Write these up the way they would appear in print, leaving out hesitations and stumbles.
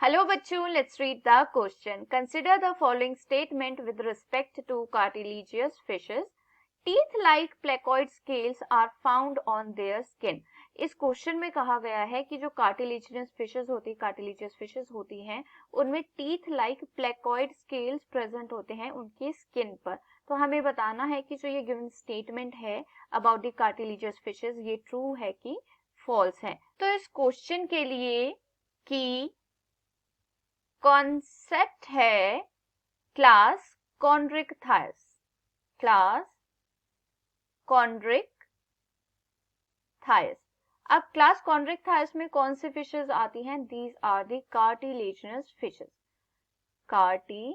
Hello बच्चों, let's read the question. Consider the following statement with respect to cartilaginous fishes. Teeth-like placoid scales are found on their skin. इस question में कहा गया है कि जो कार्टिलेजिनस फिशेस होती हैं उनमें teeth like placoid scales present होते हैं उनकी स्किन पर. तो हमें बताना है कि जो ये गिवन स्टेटमेंट है अबाउट द कार्टिलेजिनस फिशेस ये ट्रू है कि फॉल्स है. तो इस क्वेश्चन के लिए की कॉन्सेप्ट है क्लास कॉन्ड्रिक्थायस. क्लास कॉन्ड्रिक्थायस. अब क्लास कॉन्ड्रिक्थायस में कौन सी फिशेस आती हैं? These are the cartilaginous fishes. Cartilaginous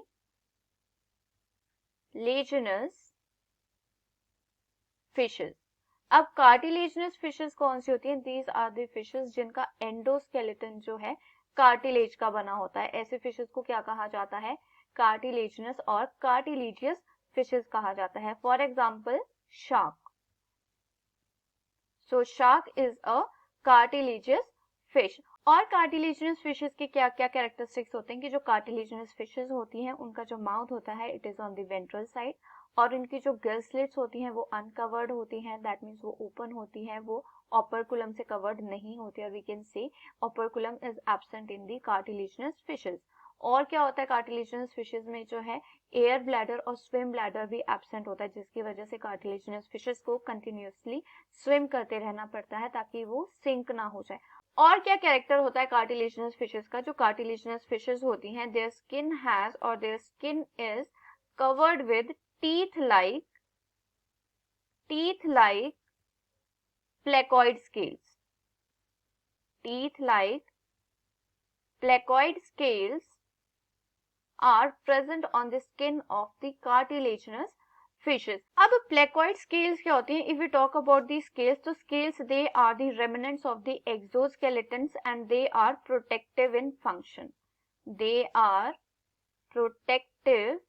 fishes. अब कार्टिलेजिनस फिशेस कौन सी होती हैं? दीज आर द फिशेस जिनका एंडोस्केलेटन जो है कार्टिलेज का बना होता है. ऐसे फिशेस को क्या कहा जाता है? कार्टिलेजिनस और कार्टिलेजियस फिशेस कहा जाता है. For example shark. So shark is a cartilaginous fish. और कार्टिलेजिनस फिशेस के क्या क्या कैरेक्टरिस्टिक्स होते हैं कि जो कार्टिलेजिनस फिशेस होती हैं उनका जो माउथ होता है it is on the ventral side और इनकी जो गिल स्लिट्स होती हैं वो अनकवर्ड होती हैं. दैट मीन्स वो ओपन होती हैं, वो ऑपरकुलम से कवर्ड नहीं होती है. We can say operculum is absent in the cartilaginous fishes. और क्या होता है कार्टिलेजिनस फिशेस में जो है एयर ब्लैडर और स्विम ब्लैडर भी एब्सेंट होता है जिसकी वजह से कार्टिलेजिनस फिशेस को कंटिन्यूअसली स्विम करते रहना पड़ता है ताकि वो सिंक ना हो जाए. और क्या कैरेक्टर होता है कार्टिलेजिनस फिशेस का? जो कार्टिलेजिनस फिशेस होती हैं देयर स्किन हैज और their skin is covered with teeth like placoid scales. Teeth like placoid scales are present on the skin of the cartilaginous fishes. अब placoid scales क्या होती हैं? If we talk about these scales, तो scales they are the remnants of the exoskeletons and they are protective in function. They are protective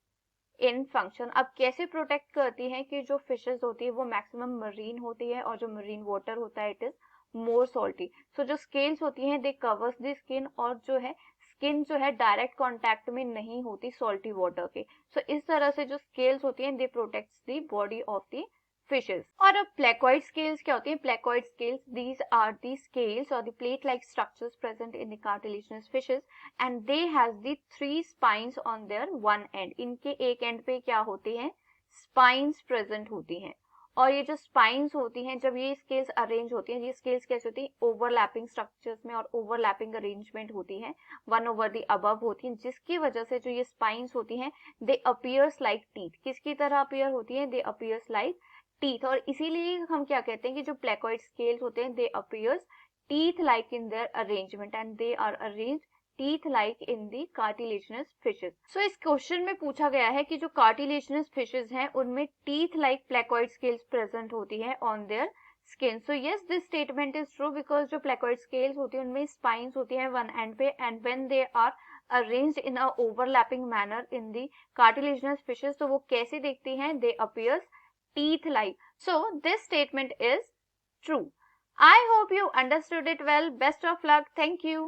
in function. अब कैसे protect करती हैं कि जो फिशेस होती है वो मैक्सिमम मरीन होती है और जो मरीन वाटर होता है इट इज मोर सॉल्टी. सो जो स्केल्स होती हैं दे कवर्स द स्किन और जो है स्किन जो है डायरेक्ट कांटेक्ट में नहीं होती सॉल्टी वाटर के. सो इस तरह से जो स्केल्स होती हैं they protects the body of the fishes. और अब placoid scales क्या होती हैं? Placoid scales these are the scales or the plate like structures present in the cartilaginous fishes and they has the 3 spines on their one end. इनके एक and पे क्या होते हैं? spines present होती हैं. और ये जो spines होती हैं जब ये scales अरेंज होती हैं, ये scales कैसे होती हैं? ओवरलैपिंग स्ट्रक्चर्स में और ओवरलैपिंग अरेंजमेंट होती है, वन ओवर द अबव होती हैं जिसकी वजह से जो ये spines होती हैं दे अपीयर्स लाइक टीथ. किसकी तरह अपीयर होती हैं? They appears like teeth. और इसीलिए हम क्या कहते हैं कि जो प्लेकॉइड स्केल्स होते हैं they appears teeth like in their arrangement and they are arranged teeth like in the cartilaginous fishes. So इस क्वेश्चन में पूछा गया है कि जो कार्टिलेजिनस फिशेस हैं उनमें teeth like placoid scales present होती है on their skin. So yes this statement is true because जो प्लेकॉइड स्केल्स होती है उनमें स्पाइंस होती हैं वन एंड पे end when they are arranged in a overlapping manner in the cartilaginous fishes तो वो कैसे देखती हैं? They appears teeth like. So this statement is true. I hope you understood it well. Best of luck. Thank you.